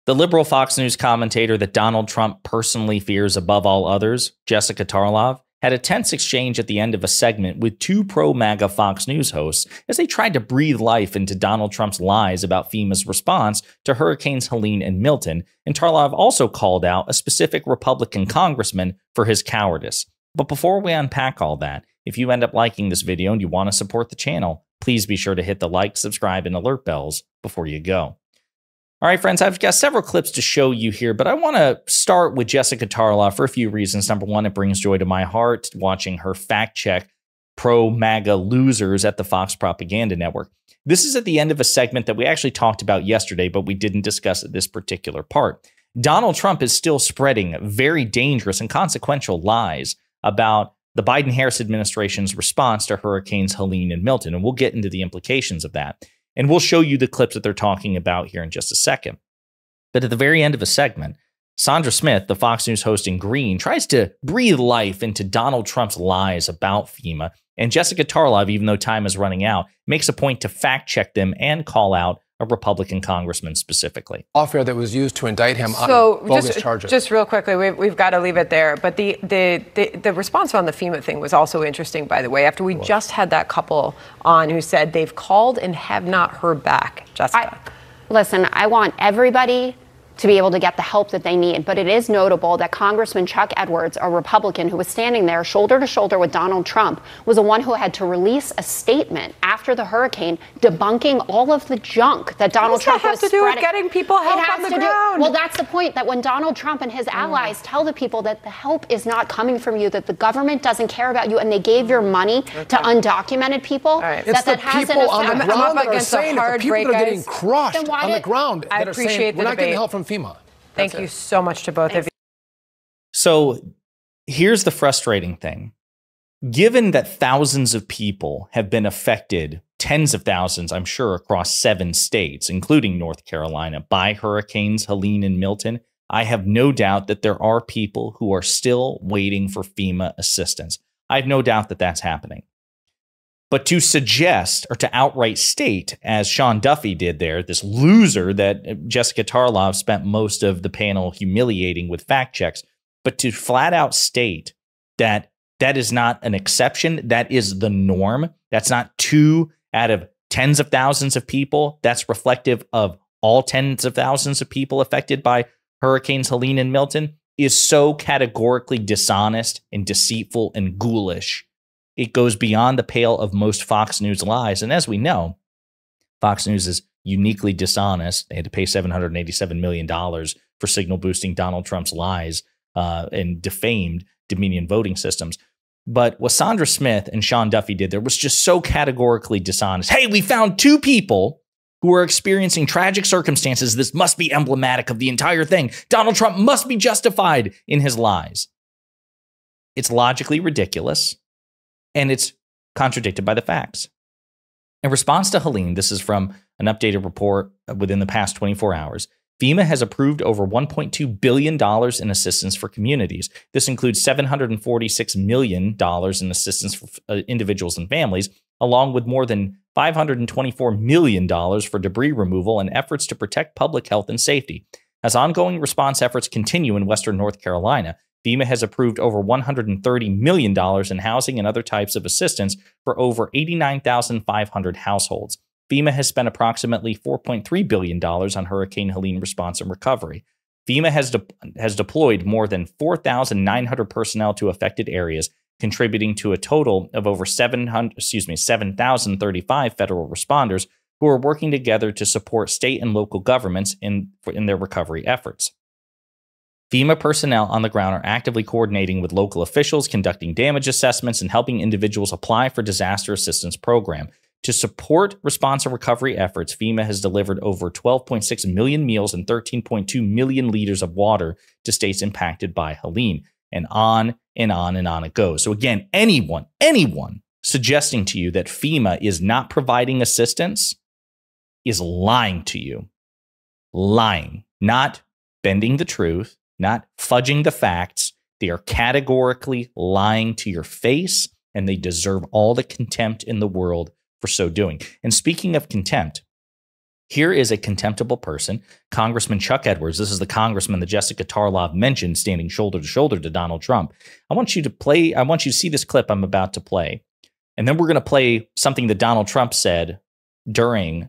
The liberal Fox News commentator that Donald Trump personally fears above all others, Jessica Tarlov, had a tense exchange at the end of a segment with two pro-MAGA Fox News hosts as they tried to breathe life into Donald Trump's lies about FEMA's response to Hurricanes Helene and Milton, and Tarlov also called out a specific Republican congressman for his cowardice. But before we unpack all that, if you end up liking this video and you want to support the channel, please be sure to hit the like, subscribe, and alert bells before you go. All right, friends, I've got several clips to show you here, but I want to start with Jessica Tarlov for a few reasons. Number one, it brings joy to my heart watching her fact-check pro-MAGA losers at the Fox Propaganda Network. This is at the end of a segment that we actually talked about yesterday, but we didn't discuss this particular part. Donald Trump is still spreading very dangerous and consequential lies about the Biden-Harris administration's response to Hurricanes Helene and Milton, and we'll get into the implications of that. And we'll show you the clips that they're talking about here in just a second. But at the very end of a segment, Sandra Smith, the Fox News host in green, tries to breathe life into Donald Trump's lies about FEMA. And Jessica Tarlov, even though time is running out, makes a point to fact check them and call out a Republican congressman specifically. Lawfare that was used to indict him on bogus charges. Just real quickly, we've got to leave it there. But the response on the FEMA thing was also interesting, by the way, after we just had that couple on who said they've called and have not heard back. Jessica. Listen, I want everybody to be able to get the help that they need. But it is notable that Congressman Chuck Edwards, a Republican who was standing there shoulder to shoulder with Donald Trump, was the one who had to release a statement after the hurricane debunking all of the junk that Donald Trump was spreading. What does that have to do with getting people help on the ground? Well, that's the point, that when Donald Trump and his allies tell the people that the help is not coming from you, that the government doesn't care about you, and they gave your money to undocumented people, it's the people on the ground that are saying it. The people that are getting crushed on the ground that are saying we're not getting help from FEMA. Thank you so much to both of you. So here's the frustrating thing. Given that thousands of people have been affected, tens of thousands, I'm sure, across 7 states, including North Carolina, by Hurricanes Helene and Milton, I have no doubt that there are people who are still waiting for FEMA assistance. I have no doubt that that's happening. But to suggest or to outright state, as Sean Duffy did there, this loser that Jessica Tarlov spent most of the panel humiliating with fact checks, but to flat out state that that is not an exception, that is the norm, that's not 2 out of tens of thousands of people, that's reflective of all tens of thousands of people affected by Hurricanes Helene and Milton, is so categorically dishonest and deceitful and ghoulish. It goes beyond the pale of most Fox News lies. And as we know, Fox News is uniquely dishonest. They had to pay $787 million for signal boosting Donald Trump's lies and defamed Dominion voting systems. But what Sandra Smith and Sean Duffy did there was just so categorically dishonest. Hey, we found 2 people who are experiencing tragic circumstances. This must be emblematic of the entire thing. Donald Trump must be justified in his lies. It's logically ridiculous. And it's contradicted by the facts. In response to Helene, this is from an updated report within the past 24 hours, FEMA has approved over $1.2 billion in assistance for communities. This includes $746 million in assistance for individuals and families, along with more than $524 million for debris removal and efforts to protect public health and safety. As ongoing response efforts continue in Western North Carolina, FEMA has approved over $130 million in housing and other types of assistance for over 89,500 households. FEMA has spent approximately $4.3 billion on Hurricane Helene response and recovery. FEMA has deployed more than 4,900 personnel to affected areas, contributing to a total of over 7,035 federal responders who are working together to support state and local governments in their recovery efforts. FEMA personnel on the ground are actively coordinating with local officials, conducting damage assessments, and helping individuals apply for disaster assistance program. To support response and recovery efforts, FEMA has delivered over 12.6 million meals and 13.2 million liters of water to states impacted by Helene. And on and on and on it goes. So again, anyone suggesting to you that FEMA is not providing assistance is lying to you. Lying, not bending the truth, not fudging the facts. They are categorically lying to your face, and they deserve all the contempt in the world for so doing. And speaking of contempt, Here is a contemptible person, Congressman Chuck Edwards. This is the congressman that Jessica Tarlov mentioned standing shoulder to shoulder to Donald Trump. I want you to see this clip I'm about to play. And then we're going to play something that Donald Trump said during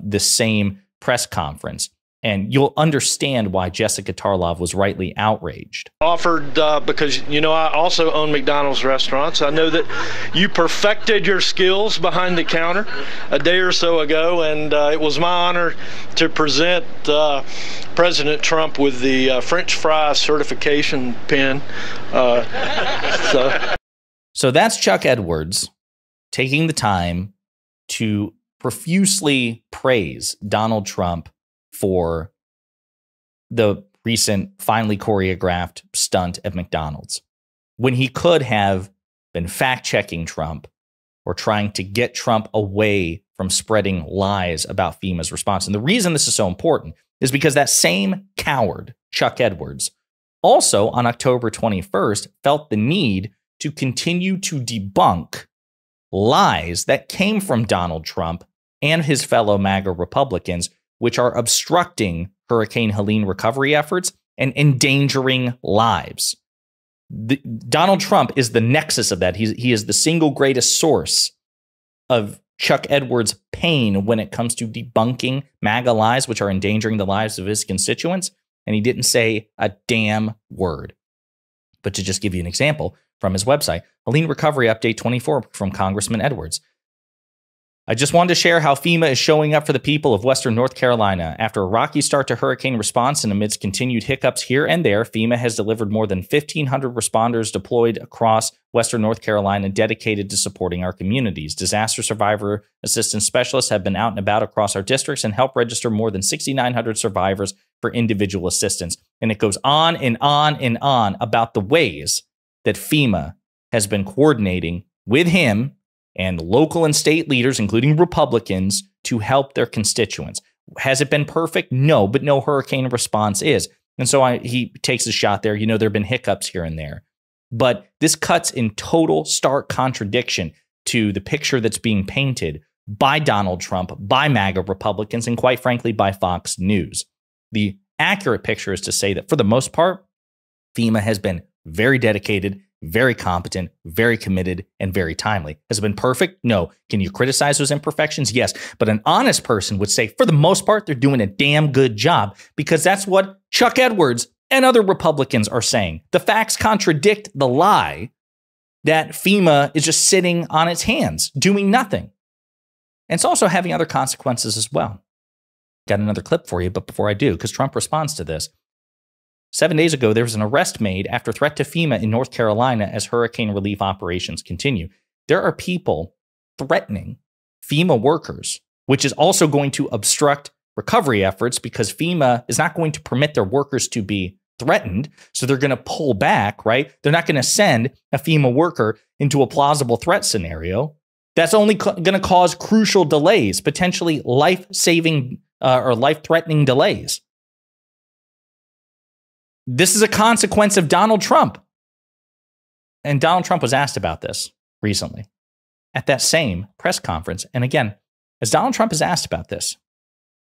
this same press conference. And you'll understand why Jessica Tarlov was rightly outraged. Offered because, you know, I also own McDonald's restaurants. I know that you perfected your skills behind the counter a day or so ago, and it was my honor to present President Trump with the French fry certification pin. So that's Chuck Edwards taking the time to profusely praise Donald Trump for the recent finely choreographed stunt at McDonald's, when he could have been fact-checking Trump or trying to get Trump away from spreading lies about FEMA's response. And the reason this is so important is because that same coward, Chuck Edwards, also on October 21st felt the need to continue to debunk lies that came from Donald Trump and his fellow MAGA Republicans, which are obstructing Hurricane Helene recovery efforts and endangering lives. Donald Trump is the nexus of that. He is the single greatest source of Chuck Edwards' pain when it comes to debunking MAGA lies, which are endangering the lives of his constituents. And he didn't say a damn word. But to just give you an example from his website, Helene Recovery Update 24 from Congressman Edwards. I just wanted to share how FEMA is showing up for the people of Western North Carolina. After a rocky start to hurricane response and amidst continued hiccups here and there, FEMA has delivered more than 1,500 responders deployed across Western North Carolina dedicated to supporting our communities. Disaster survivor assistance specialists have been out and about across our districts and helped register more than 6,900 survivors for individual assistance. And it goes on and on and on about the ways that FEMA has been coordinating with him and local and state leaders, including Republicans, to help their constituents. Has it been perfect? No, but no hurricane response is. And so he takes a shot there. You know, there have been hiccups here and there. But this cuts in total stark contradiction to the picture that's being painted by Donald Trump, by MAGA Republicans, and quite frankly, by Fox News. The accurate picture is to say that for the most part, FEMA has been very dedicated, very competent, very committed, and very timely. Has it been perfect? No. Can you criticize those imperfections? Yes. But an honest person would say, for the most part, they're doing a damn good job, because that's what Chuck Edwards and other Republicans are saying. The facts contradict the lie that FEMA is just sitting on its hands, doing nothing. And it's also having other consequences as well. Got another clip for you, but before I do, because Trump responds to this. 7 days ago, there was an arrest made after threat to FEMA in North Carolina as hurricane relief operations continue. There are people threatening FEMA workers, which is also going to obstruct recovery efforts because FEMA is not going to permit their workers to be threatened. So they're going to pull back, right? They're not going to send a FEMA worker into a plausible threat scenario. That's only going to cause crucial delays, potentially life-saving or life-threatening delays. This is a consequence of Donald Trump. And Donald Trump was asked about this recently at that same press conference. And again, as Donald Trump is asked about this,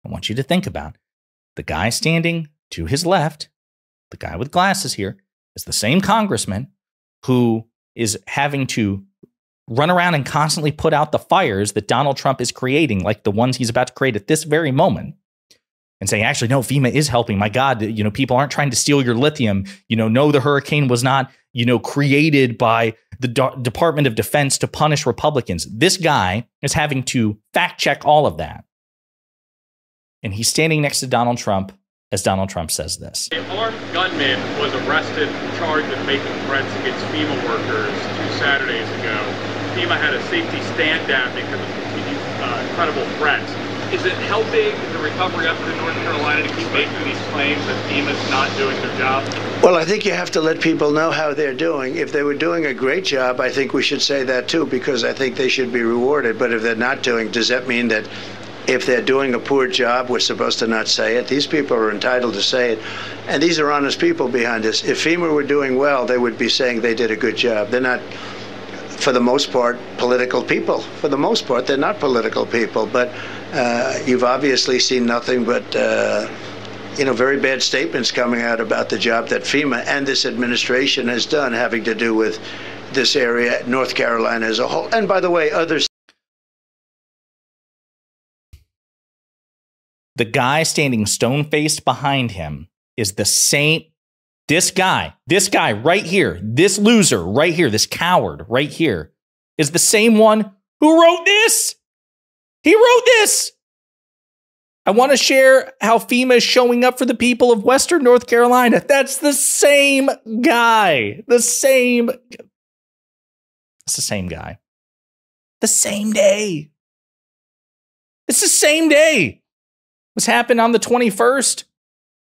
I want you to think about the guy standing to his left, the guy with glasses here, is the same congressman who is having to run around and constantly put out the fires that Donald Trump is creating, like the ones he's about to create at this very moment. And saying, actually, no, FEMA is helping. My God, you know, people aren't trying to steal your lithium. You know, no, the hurricane was not, you know, created by the Department of Defense to punish Republicans. This guy is having to fact check all of that. And he's standing next to Donald Trump as Donald Trump says this. An armed gunman was arrested charged with making threats against FEMA workers 2 Saturdays ago. FEMA had a safety stand down because of continued credible threats. Is it helping the recovery effort in North Carolina to keep making these claims that FEMA's not doing their job? Well, I think you have to let people know how they're doing. If they were doing a great job, I think we should say that too, because I think they should be rewarded. But if they're not doing, does that mean that if they're doing a poor job, we're supposed to not say it? These people are entitled to say it. And these are honest people behind us. If FEMA were doing well, they would be saying they did a good job. They're not. for the most part, political people. For the most part, they're not political people, but you've obviously seen nothing but very bad statements coming out about the job that FEMA and this administration has done, having to do with this area, North Carolina as a whole. And by the way, others. The guy standing stone-faced behind him is the same. This guy right here, this loser right here, this coward right here is the same one who wrote this. He wrote this. I want to share how FEMA is showing up for the people of Western North Carolina. That's the same guy. It's the same guy. The same day. It's the same day. This happened on the 21st.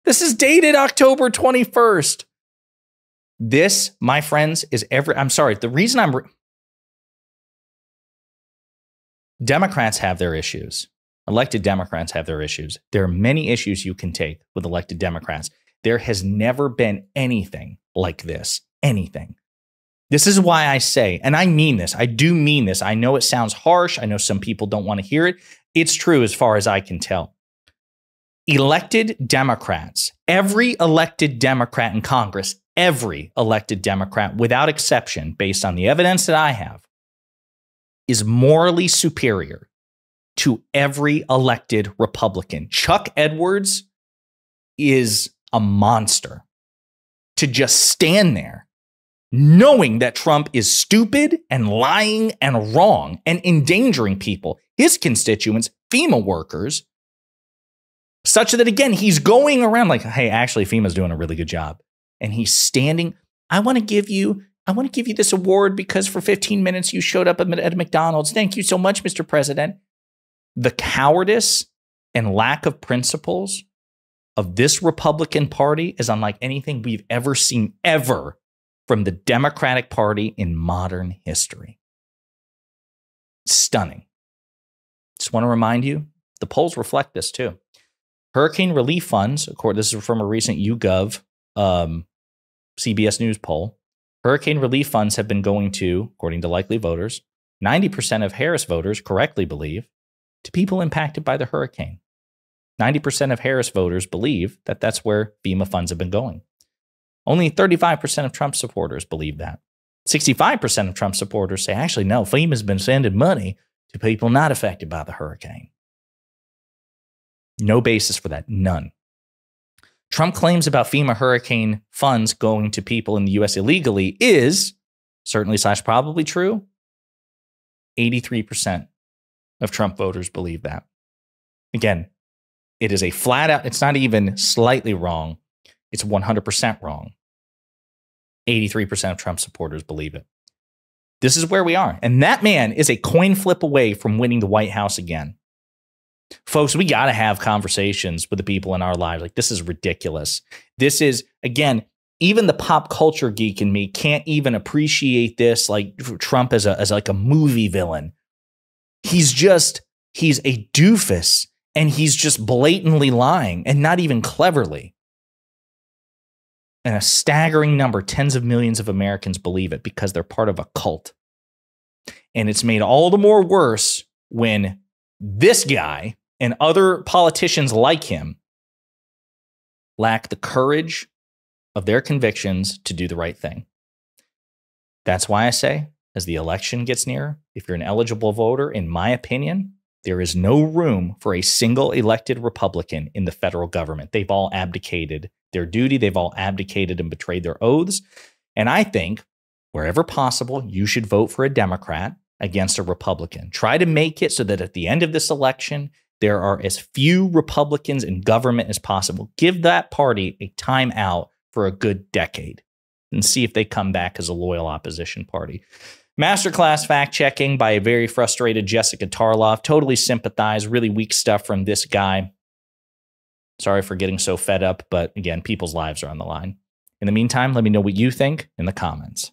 This is dated October 21st. This, my friends, is I'm sorry. The reason Democrats have their issues. Elected Democrats have their issues. There are many issues you can take with elected Democrats. There has never been anything like this. Anything. This is why I say, and I mean this, I do mean this. I know it sounds harsh. I know some people don't want to hear it. It's true as far as I can tell. Elected Democrats, every elected Democrat in Congress, every elected Democrat without exception, based on the evidence that I have, is morally superior to every elected Republican. Chuck Edwards is a monster. To just stand there knowing that Trump is stupid and lying and wrong and endangering people, his constituents, FEMA workers, such that, again, he's going around like, hey, actually, FEMA's doing a really good job. And he's standing. I want to give you this award because for 15 minutes you showed up at McDonald's. Thank you so much, Mr. President. The cowardice and lack of principles of this Republican Party is unlike anything we've ever seen ever from the Democratic Party in modern history. Stunning. Just want to remind you, the polls reflect this too. Hurricane relief funds, this is from a recent YouGov CBS News poll. Hurricane relief funds have been going to, according to likely voters, 90% of Harris voters correctly believe, to people impacted by the hurricane. 90% of Harris voters believe that that's where FEMA funds have been going. Only 35% of Trump supporters believe that. 65% of Trump supporters say, actually, no, FEMA's been sending money to people not affected by the hurricane. No basis for that. None. Trump claims about FEMA hurricane funds going to people in the U.S. illegally is certainly / probably true. 83% of Trump voters believe that. Again, it is a flat out, it's not even slightly wrong. It's 100% wrong. 83% of Trump supporters believe it. This is where we are. And that man is a coin flip away from winning the White House again. Folks, we got to have conversations with the people in our lives. Like, this is ridiculous. This is, again, even the pop culture geek in me can't even appreciate this, like Trump as like a movie villain. He's a doofus, and he's just blatantly lying, and not even cleverly. And a staggering number, tens of millions of Americans believe it because they're part of a cult. And it's made all the more worse when this guy and other politicians like him lack the courage of their convictions to do the right thing. That's why I say, as the election gets nearer, if you're an eligible voter, in my opinion, there is no room for a single elected Republican in the federal government. They've all abdicated their duty. They've all abdicated and betrayed their oaths. And I think, wherever possible, you should vote for a Democrat against a Republican. Try to make it so that at the end of this election, there are as few Republicans in government as possible. Give that party a time out for a good decade and see if they come back as a loyal opposition party. Masterclass fact-checking by a very frustrated Jessica Tarlov. Totally sympathize. Really weak stuff from this guy. Sorry for getting so fed up, but again, people's lives are on the line. In the meantime, let me know what you think in the comments.